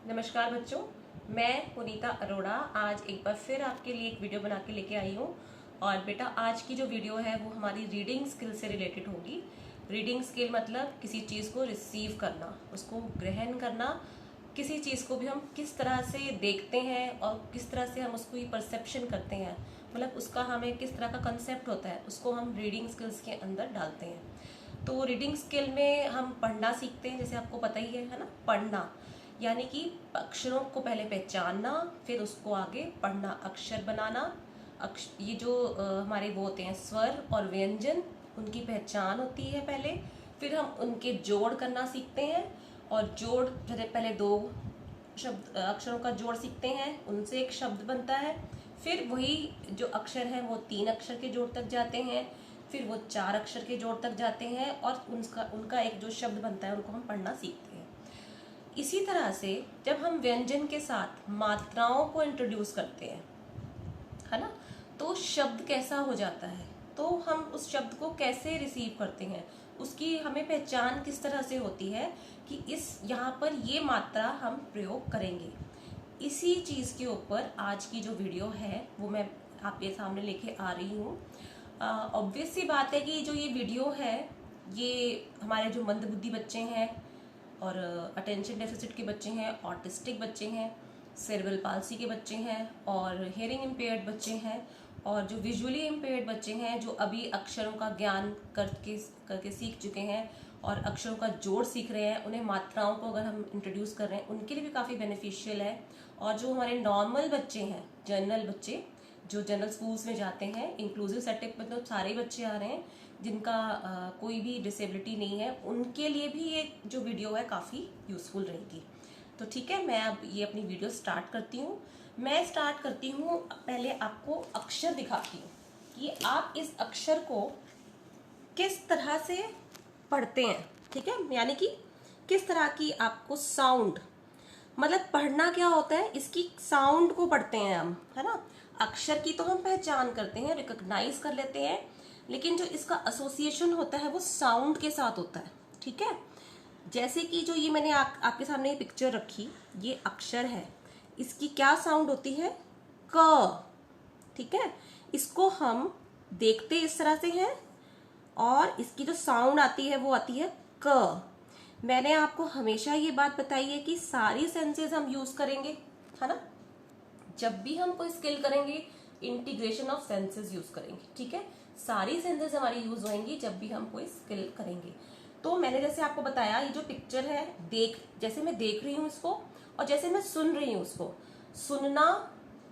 नमस्कार बच्चों, मैं पुनीता अरोड़ा आज एक बार फिर आपके लिए एक वीडियो बना के लेके आई हूँ। और बेटा आज की जो वीडियो है वो हमारी रीडिंग स्किल से रिलेटेड होगी। रीडिंग स्किल मतलब किसी चीज़ को रिसीव करना, उसको ग्रहण करना। किसी चीज़ को भी हम किस तरह से देखते हैं और किस तरह से हम उसको ये परसेप्शन करते हैं, मतलब उसका हमें किस तरह का कंसेप्ट होता है, उसको हम रीडिंग स्किल्स के अंदर डालते हैं। तो रीडिंग स्किल में हम पढ़ना सीखते हैं, जैसे आपको पता ही है ना, पढ़ना यानी कि अक्षरों को पहले पहचानना, फिर उसको आगे पढ़ना, अक्षर बनाना। ये जो हमारे वो होते हैं स्वर और व्यंजन, उनकी पहचान होती है पहले। फिर हम उनके जोड़ करना सीखते हैं, और जोड़ जैसे पहले दो शब्द अक्षरों का जोड़ सीखते हैं, उनसे एक शब्द बनता है। फिर वही जो अक्षर हैं वो 3 अक्षर के जोड़ तक जाते हैं, फिर वो 4 अक्षर के जोड़ तक जाते हैं, और उनका एक जो शब्द बनता है उनको हम पढ़ना सीखते हैं। इसी तरह से जब हम व्यंजन के साथ मात्राओं को इंट्रोड्यूस करते हैं, है ना, तो शब्द कैसा हो जाता है, तो हम उस शब्द को कैसे रिसीव करते हैं, उसकी हमें पहचान किस तरह से होती है कि इस यहाँ पर ये मात्रा हम प्रयोग करेंगे। इसी चीज़ के ऊपर आज की जो वीडियो है वो मैं आपके सामने लेके आ रही हूँ। ऑब्वियस सी बात है कि जो ये वीडियो है ये हमारे जो मंदबुद्धि बच्चे हैं और अटेंशन डेफिसिट के बच्चे हैं, ऑटिस्टिक बच्चे हैं, सेरेब्रल पाल्सी के बच्चे हैं, और हेयरिंग इम्पेयर्ड बच्चे हैं, और जो विजुअली इम्पेयर्ड बच्चे हैं जो अभी अक्षरों का ज्ञान करके सीख चुके हैं और अक्षरों का जोड़ सीख रहे हैं, उन्हें मात्राओं को अगर हम इंट्रोड्यूस कर रहे हैं उनके लिए भी काफ़ी बेनिफिशियल है। और जो हमारे नॉर्मल बच्चे हैं, जनरल बच्चे जो जनरल स्कूल्स में जाते हैं, इंक्लूसिव सेटअप में तो सारे बच्चे आ रहे हैं जिनका कोई भी डिसेबिलिटी नहीं है, उनके लिए भी ये जो वीडियो है काफ़ी यूज़फुल रहेगी। तो ठीक है, मैं अब ये अपनी वीडियो स्टार्ट करती हूँ। मैं स्टार्ट करती हूँ, पहले आपको अक्षर दिखाती हूँ कि आप इस अक्षर को किस तरह से पढ़ते हैं। ठीक है, यानी कि किस तरह की आपको साउंड, मतलब पढ़ना क्या होता है, इसकी साउंड को पढ़ते हैं हम, है ना। अक्षर की तो हम पहचान करते हैं, रिकॉग्नाइज कर लेते हैं, लेकिन जो इसका एसोसिएशन होता है वो साउंड के साथ होता है। ठीक है, जैसे कि जो ये मैंने आपके सामने ये पिक्चर रखी, ये अक्षर है, इसकी क्या साउंड होती है, क। ठीक है, इसको हम देखते इस तरह से हैं, और इसकी जो साउंड आती है वो आती है क। मैंने आपको हमेशा ये बात बताई है कि सारी सेंसेस हम यूज करेंगे, है ना। जब भी हम कोई स्किल करेंगे इंटीग्रेशन ऑफ सेंसेस यूज करेंगे। ठीक है, सारी सेंसेस हमारी यूज होंगी जब भी हम कोई स्किल करेंगे। तो मैंने जैसे आपको बताया, ये जो पिक्चर है, जैसे मैं देख रही हूँ इसको, और जैसे मैं सुन रही हूँ उसको, सुनना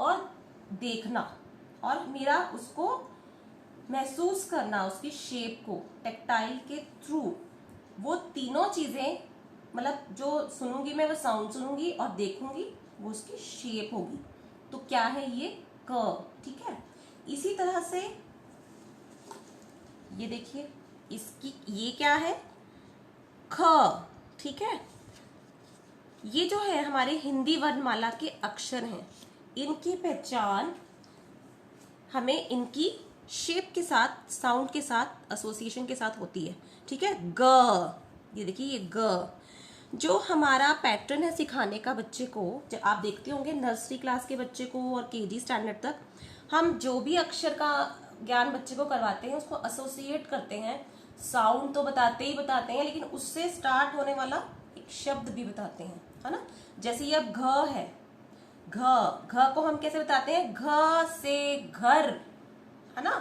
और देखना, और मेरा उसको महसूस करना, उसकी शेप को टेक्टाइल के थ्रू, वो तीनों चीजें, मतलब जो सुनूंगी मैं वो साउंड सुनूंगी, और देखूंगी वो उसकी शेप होगी। तो क्या है ये, क। ठीक है, इसी तरह से ये देखिए, इसकी ये क्या है, ख। ठीक है, ये जो है हमारे हिंदी वर्णमाला के अक्षर हैं, इनकी पहचान हमें इनकी शेप के साथ, साउंड के साथ, एसोसिएशन के साथ होती है। ठीक है, ग, ये देखिए ये ग। जो हमारा पैटर्न है सिखाने का बच्चे को, जब आप देखते होंगे नर्सरी क्लास के बच्चे को और केजी स्टैंडर्ड तक, हम जो भी अक्षर का ज्ञान बच्चे को करवाते हैं उसको एसोसिएट करते हैं, साउंड तो बताते ही बताते हैं, लेकिन उससे स्टार्ट होने वाला एक शब्द भी बताते हैं, है ना। जैसे ये अब घ है, घ को हम कैसे बताते हैं, घ से घर, है ना।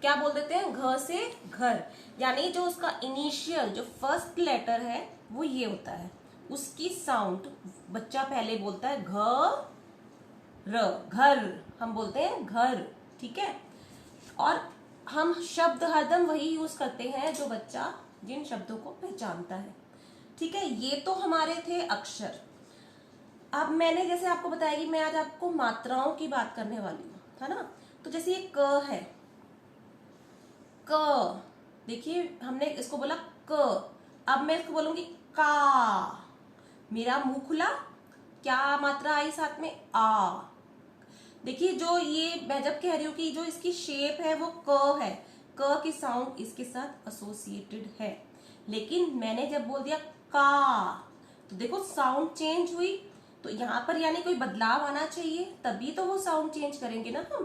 क्या बोल देते हैं, घ से घर, यानी जो उसका इनिशियल जो फर्स्ट लेटर है वो ये होता है, उसकी साउंड बच्चा पहले बोलता है घ र, घर हम बोलते हैं घर। ठीक है, और हम शब्द हरदम वही यूज करते हैं जो बच्चा जिन शब्दों को पहचानता है। ठीक है, ये तो हमारे थे अक्षर। अब मैंने जैसे आपको बताया कि मैं आज आपको मात्राओं की बात करने वाली हूँ, है ना। तो जैसे ये क है, क, देखिए हमने इसको बोला क, अब मैं इसको बोलूंगी का, मेरा मुंह खुला, क्या मात्रा आई साथ में, आ। देखिए जो ये मैं जब कह रही हूँ कि जो इसकी शेप है वो क है, क की साउंड इसके साथ एसोसिएटेड है, लेकिन मैंने जब बोल दिया का, तो देखो साउंड चेंज हुई, तो यहाँ पर यानी कोई बदलाव आना चाहिए, तभी तो वो साउंड चेंज करेंगे ना हम,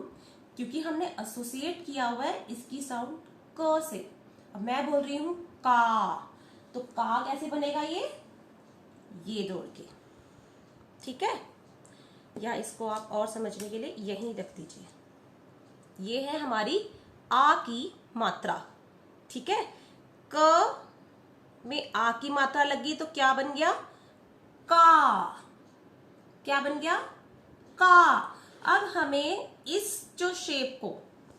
क्योंकि हमने एसोसिएट किया हुआ है इसकी साउंड क से। अब मैं बोल रही हूं का, तो का कैसे बनेगा, ये जोड़ के, ठीक है। या इसको आप और समझने के लिए यहीं रख दीजिए। ये है हमारी आ की मात्रा, ठीक है। क में आ की मात्रा लगी तो क्या बन गया, का। क्या बन गया, का। अब हमें इस जो शेप को,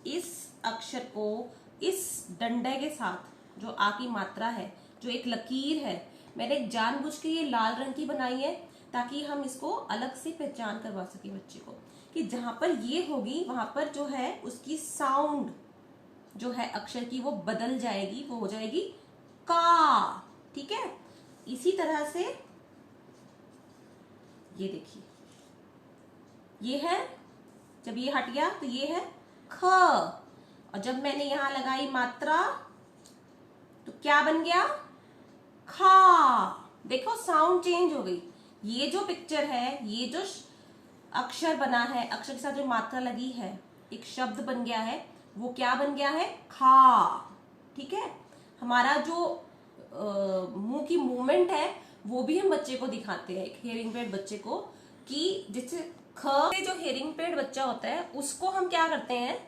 इस अक्षर को इस डंडे के साथ, जो आ की मात्रा है, जो एक लकीर है, मैंने जानबूझ के ये लाल रंग की बनाई है ताकि हम इसको अलग से पहचान करवा सके बच्चे को, कि जहां पर ये होगी वहां पर जो है उसकी साउंड जो है अक्षर की वो बदल जाएगी, वो हो जाएगी का, ठीक है। इसी तरह से ये देखिए, ये है, जब ये हट गया तो ये है ख, और जब मैंने यहां लगाई मात्रा तो क्या बन गया, खा। देखो साउंड चेंज हो गई। ये जो पिक्चर है, ये जो अक्षर बना है, अक्षर के साथ जो मात्रा लगी है, एक शब्द बन गया है, वो क्या बन गया है, खा, ठीक है। हमारा जो मुंह की मूवमेंट है वो भी हम बच्चे को दिखाते हैं, एक हियरिंग पेड बच्चे को, कि जिससे ख से जो हियरिंग पेड बच्चा होता है उसको हम क्या करते हैं,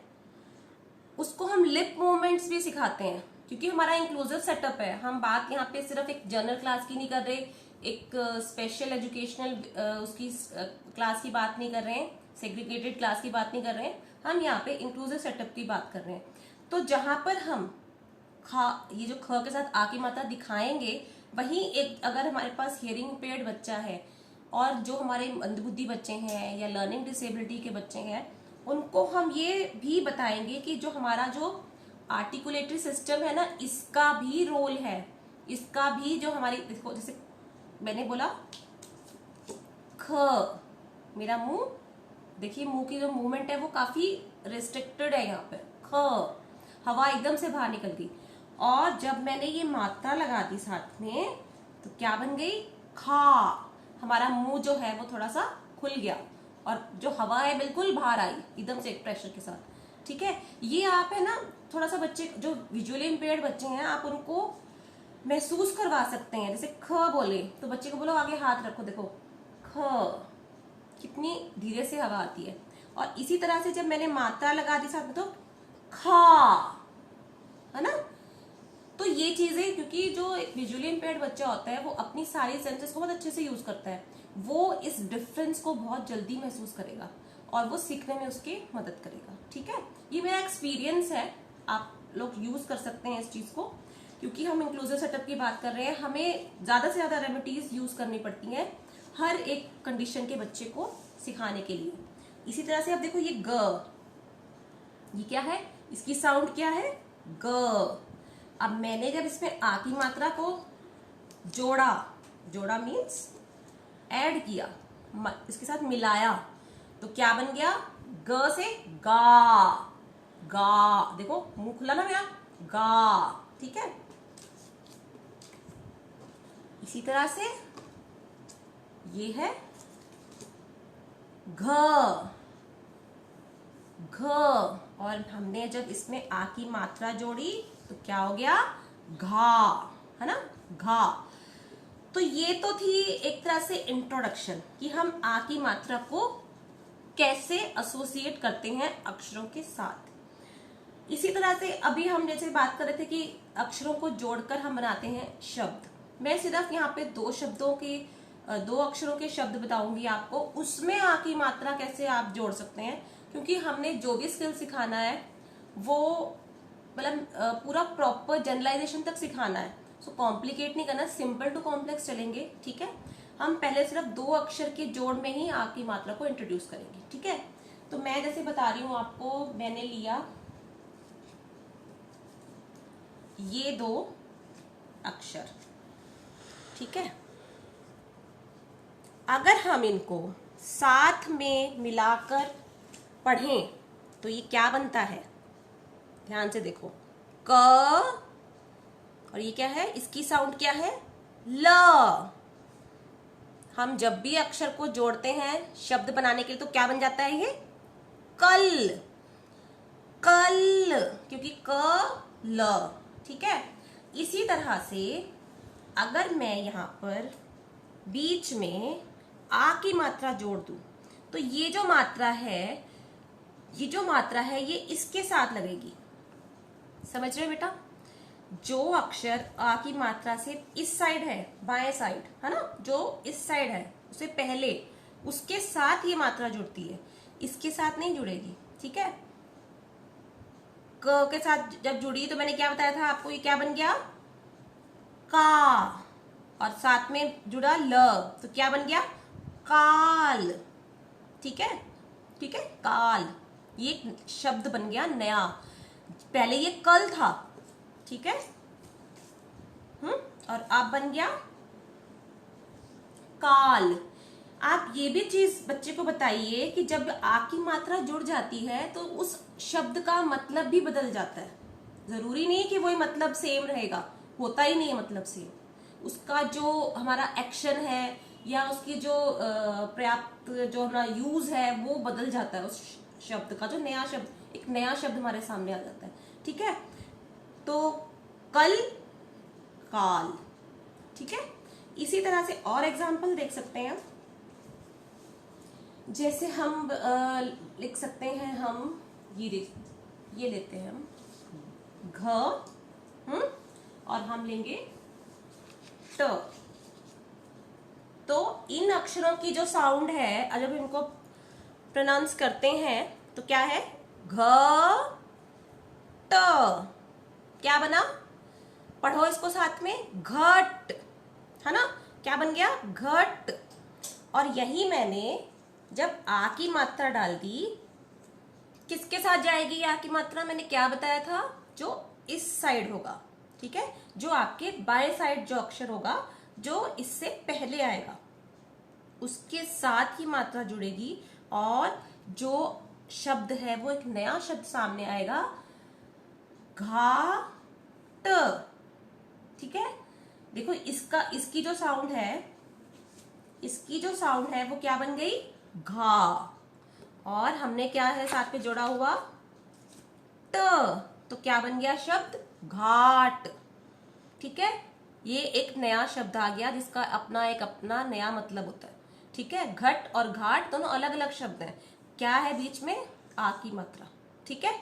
उसको हम लिप मूवमेंट्स भी सिखाते हैं, क्योंकि हमारा इंक्लूसिव सेटअप है। हम बात यहाँ पे सिर्फ एक जनरल क्लास की नहीं कर रहे, एक स्पेशल एजुकेशनल उसकी क्लास की बात नहीं कर रहे हैं, सेग्रीगेटेड क्लास की बात नहीं कर रहे हैं, हम यहाँ पे इंक्लूसिव सेटअप की बात कर रहे हैं। तो जहां पर हम ये जो ख के साथ आ की मात्रा दिखाएंगे, वहीं एक अगर हमारे पास हियरिंग इम्पेयर्ड बच्चा है और जो हमारे मंदबुद्धि बच्चे हैं या लर्निंग डिसेबिलिटी के बच्चे हैं, उनको हम ये भी बताएंगे कि जो हमारा जो आर्टिकुलेटरी सिस्टम है ना, इसका भी रोल है, इसका भी जो हमारी, देखो जैसे मैंने बोला ख, मेरा मुंह देखिए, मुंह की जो मूवमेंट है वो काफी रिस्ट्रिक्टेड है, यहाँ पे ख, हवा एकदम से बाहर निकल गई, और जब मैंने ये मात्रा लगा दी साथ में तो क्या बन गई, खा। हमारा मुंह जो है वो थोड़ा सा खुल गया और जो हवा है बिल्कुल बाहर आई एकदम से एक प्रेशर के साथ, ठीक है। ये आप है ना, थोड़ा सा बच्चे जो विजुअली इम्पेयर्ड बच्चे हैं, आप उनको महसूस करवा सकते हैं। जैसे ख बोले तो बच्चे को बोलो आगे हाथ रखो, देखो ख, कितनी धीरे से हवा आती है। और इसी तरह से जब मैंने मात्रा लगा दी साथ में तो खा, है ना। तो ये चीजें, क्योंकि जो एक विजुअली इम्पेयर्ड बच्चा होता है वो अपनी सारी सेंसेस को बहुत अच्छे से यूज करता है, वो इस डिफरेंस को बहुत जल्दी महसूस करेगा और वो सीखने में उसकी मदद करेगा, ठीक है। ये मेरा एक्सपीरियंस है, आप लोग यूज कर सकते हैं इस चीज को, क्योंकि हम इंक्लूसिव सेटअप की बात कर रहे हैं, हमें ज्यादा से ज्यादा रेमेडीज यूज करनी पड़ती हैं हर एक कंडीशन के बच्चे को सिखाने के लिए। इसी तरह से अब देखो ये ग, ये क्या है, इसकी साउंड क्या है, ग। अब मैंने जब इसमें आ की मात्रा को जोड़ा, जोड़ा मीन्स ऐड किया, इसके साथ मिलाया, तो क्या बन गया, ग से गा, गा। देखो मुंह खुला ना मेरा, गा, ठीक है। इसी तरह से ये है घ, घ, और हमने जब इसमें आ की मात्रा जोड़ी तो क्या हो गया, घा, है ना, घा। तो ये तो थी एक तरह से इंट्रोडक्शन कि हम आ की मात्रा को कैसे एसोसिएट करते हैं अक्षरों के साथ। इसी तरह से अभी हम जैसे बात कर रहे थे कि अक्षरों को जोड़कर हम बनाते हैं शब्द। मैं सिर्फ यहाँ पे दो अक्षरों के शब्द बताऊंगी आपको, उसमें आ की मात्रा कैसे आप जोड़ सकते हैं, क्योंकि हमने जो भी स्किल सिखाना है वो मतलब पूरा प्रॉपर जनरलाइजेशन तक सिखाना है। सो कॉम्प्लिकेट नहीं करना, सिंपल टू कॉम्प्लेक्स चलेंगे, ठीक है। हम पहले सिर्फ दो अक्षर के जोड़ में ही आ की मात्रा को इंट्रोड्यूस करेंगे, ठीक है। तो मैं जैसे बता रही हूं आपको, मैंने लिया ये दो अक्षर, ठीक है। अगर हम इनको साथ में मिलाकर पढ़ें तो ये क्या बनता है, ध्यान से देखो, क, और ये क्या है, इसकी साउंड क्या है, ल। हम जब भी अक्षर को जोड़ते हैं शब्द बनाने के लिए तो क्या बन जाता है ये? कल। कल, क्योंकि क ल, ठीक है। इसी तरह से अगर मैं यहाँ पर बीच में आ की मात्रा जोड़ दूं तो ये जो मात्रा है ये इसके साथ लगेगी। समझ रहे हो बेटा? जो अक्षर आ की मात्रा से इस साइड है, बाएं साइड है ना, जो इस साइड है उसे पहले उसके साथ ये मात्रा जुड़ती है, इसके साथ नहीं जुड़ेगी, ठीक है। क के साथ जब जुड़ी तो मैंने क्या बताया था आपको, ये क्या बन गया? का। और साथ में जुड़ा ल तो क्या बन गया? काल। ठीक है, ठीक है, काल। ये एक शब्द बन गया नया, पहले ये कल था, ठीक है। और अब बन गया काल। आप ये भी चीज बच्चे को बताइए कि जब आ की मात्रा जुड़ जाती है तो उस शब्द का मतलब भी बदल जाता है। जरूरी नहीं कि वही मतलब सेम रहेगा, होता ही नहीं है मतलब सेम। उसका जो हमारा एक्शन है या उसकी जो पर्याप्त जो हमारा यूज है वो बदल जाता है। उस शब्द का जो नया शब्द, एक नया शब्द हमारे सामने आ जाता है, ठीक है। तो कल, काल, ठीक है। इसी तरह से और एग्जाम्पल देख सकते हैं। जैसे हम लिख सकते हैं, हम ये लेते हैं हम घ, और हम लेंगे ट। तो इन अक्षरों की जो साउंड है जब इनको प्रोनाउंस करते हैं तो क्या है? घ ट। क्या बना? पढ़ो इसको साथ में, घट, है ना। क्या बन गया? घट। और यही मैंने जब आ की मात्रा डाल दी, किसके साथ जाएगी आ की मात्रा? मैंने क्या बताया था? जो इस साइड होगा, ठीक है, जो आपके बाएं साइड जो अक्षर होगा, जो इससे पहले आएगा, उसके साथ ही मात्रा जुड़ेगी और जो शब्द है वो एक नया शब्द सामने आएगा, घाट। ठीक है, देखो इसकी जो साउंड है वो क्या बन गई? घा। और हमने क्या है साथ में जोड़ा हुआ? ट। तो क्या बन गया शब्द? घाट। ठीक है, ये एक नया शब्द आ गया जिसका अपना नया मतलब होता है। ठीक है, घट और घाट दोनों अलग अलग शब्द हैं। क्या है बीच में? आ की मात्रा। ठीक है,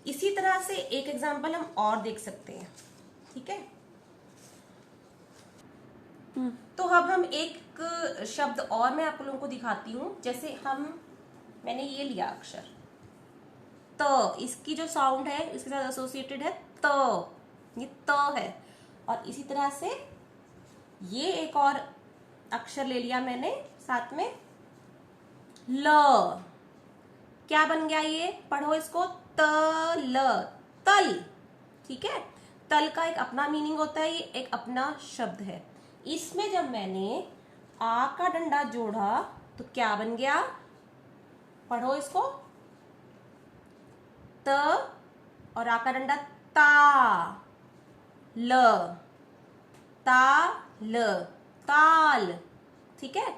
इसी तरह से एक एग्जाम्पल हम और देख सकते हैं। ठीक है, तो अब हम एक शब्द और मैं आप लोगों को दिखाती हूं। जैसे मैंने ये लिया अक्षर त, इसकी जो साउंड है इसके साथ एसोसिएटेड है त, ये त है। और इसी तरह से ये एक और अक्षर ले लिया मैंने साथ में, ल। क्या बन गया ये? पढ़ो इसको, तल, तल। ठीक है, तल का एक अपना मीनिंग होता है, ये एक अपना शब्द है। इसमें जब मैंने आ का डंडा जोड़ा तो क्या बन गया? पढ़ो इसको, त और आ का डंडा ता, ल, ताल, ताल। ठीक है,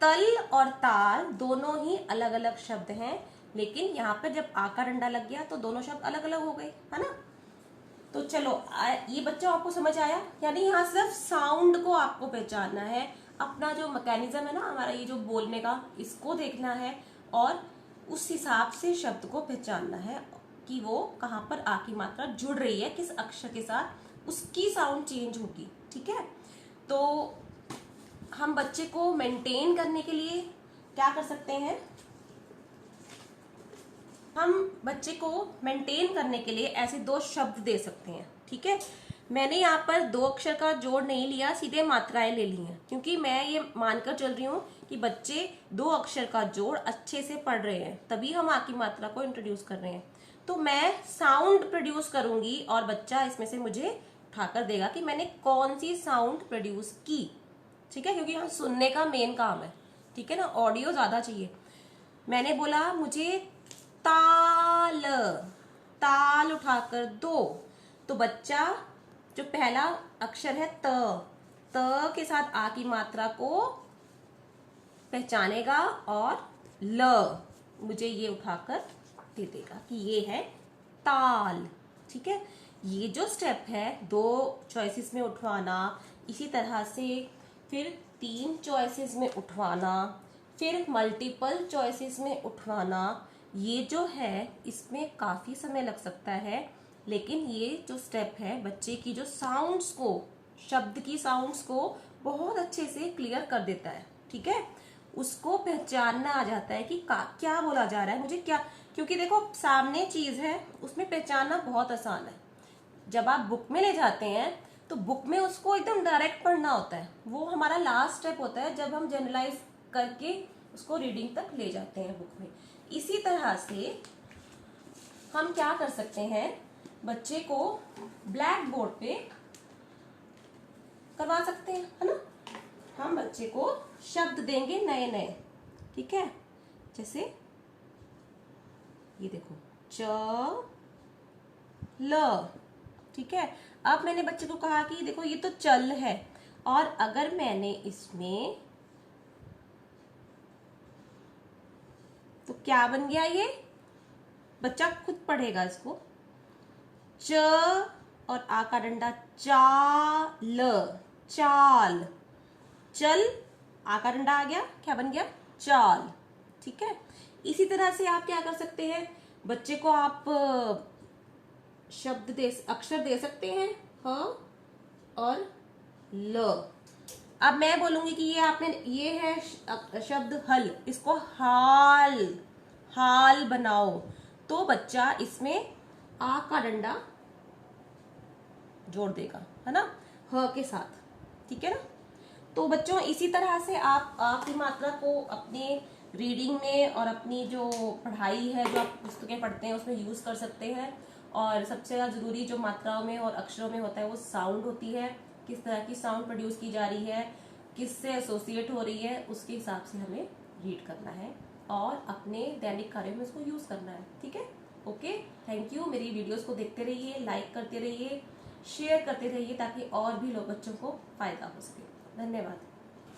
तल और ताल दोनों ही अलग अलग शब्द हैं, लेकिन यहाँ पर जब आ का डंडा लग गया तो दोनों शब्द अलग अलग हो गए, है ना। तो चलो ये बच्चों आपको समझ आया? यानी यहाँ सिर्फ साउंड को आपको पहचानना है, अपना जो मैकेनिज्म है ना हमारा ये जो बोलने का, इसको देखना है और उस हिसाब से शब्द को पहचानना है कि वो कहाँ पर आ की मात्रा जुड़ रही है, किस अक्षर के साथ उसकी साउंड चेंज होगी। ठीक है, तो हम बच्चे को मेंटेन करने के लिए क्या कर सकते हैं? हम बच्चे को मेंटेन करने के लिए ऐसे दो शब्द दे सकते हैं। ठीक है, मैंने यहाँ पर दो अक्षर का जोड़ नहीं लिया, सीधे मात्राएं ले ली हैं, क्योंकि मैं ये मानकर चल रही हूँ कि बच्चे दो अक्षर का जोड़ अच्छे से पढ़ रहे हैं, तभी हम आ की मात्रा को इंट्रोड्यूस कर रहे हैं। तो मैं साउंड प्रोड्यूस करूंगी और बच्चा इसमें से मुझे उठाकर देगा कि मैंने कौन सी साउंड प्रोड्यूस की। ठीक है, क्योंकि हम सुनने का मेन काम है, ठीक है ना, ऑडियो ज्यादा चाहिए। मैंने बोला मुझे ताल, ताल उठाकर दो, तो बच्चा जो पहला अक्षर है त के साथ आ की मात्रा को पहचानेगा और ल मुझे ये उठाकर दे देगा कि ये है ताल। ठीक है, ये जो स्टेप है 2 चॉइसेस में उठवाना, इसी तरह से फिर 3 चॉइसेस में उठवाना, फिर मल्टीपल चॉइसेस में उठवाना, ये जो है इसमें काफी समय लग सकता है। लेकिन ये जो स्टेप है बच्चे की जो साउंड्स को, शब्द की साउंड्स को बहुत अच्छे से क्लियर कर देता है। ठीक है, उसको पहचानना आ जाता है कि क्या बोला जा रहा है, मुझे क्या, क्योंकि देखो सामने चीज है, उसमें पहचानना बहुत आसान है। जब आप बुक में ले जाते हैं तो बुक में उसको एकदम डायरेक्ट पढ़ना होता है, वो हमारा लास्ट स्टेप होता है जब हम जनरलाइज करके उसको रीडिंग तक ले जाते हैं बुक में। इसी तरह से हम क्या कर सकते हैं, बच्चे को ब्लैक बोर्ड पे करवा सकते हैं, है ना। हम बच्चे को शब्द देंगे नए नए। ठीक है, जैसे ये देखो च ल। ठीक है, अब मैंने बच्चे को कहा कि देखो ये तो चल है, और अगर मैंने इसमें, तो क्या बन गया, ये बच्चा खुद पढ़ेगा इसको, च और आ का डंडा चाल, चाल, चल, आ का डंडा आ गया, क्या बन गया, चाल। ठीक है, इसी तरह से आप क्या कर सकते हैं, बच्चे को आप शब्द अक्षर दे सकते हैं ह और ल। अब मैं बोलूंगी कि ये आपने, ये है शब्द हल, इसको हाल, हाल बनाओ, तो बच्चा इसमें आ का डंडा जोड़ देगा, है ना, ह के साथ। ठीक है ना। तो बच्चों इसी तरह से आप की मात्रा को अपने रीडिंग में और अपनी जो पढ़ाई है, जो आप पुस्तकें पढ़ते हैं उसमें यूज कर सकते हैं। और सबसे ज्यादा जरूरी जो मात्राओं में और अक्षरों में होता है वो साउंड होती है, किस तरह की साउंड प्रोड्यूस की जा रही है, किससे एसोसिएट हो रही है, उसके हिसाब से हमें रीड करना है और अपने दैनिक कार्यों में उसको यूज करना है। ठीक है, ओके, थैंक यू। मेरी वीडियोस को देखते रहिए, लाइक करते रहिए, शेयर करते रहिए, ताकि और भी लोग, बच्चों को फायदा हो सके। धन्यवाद।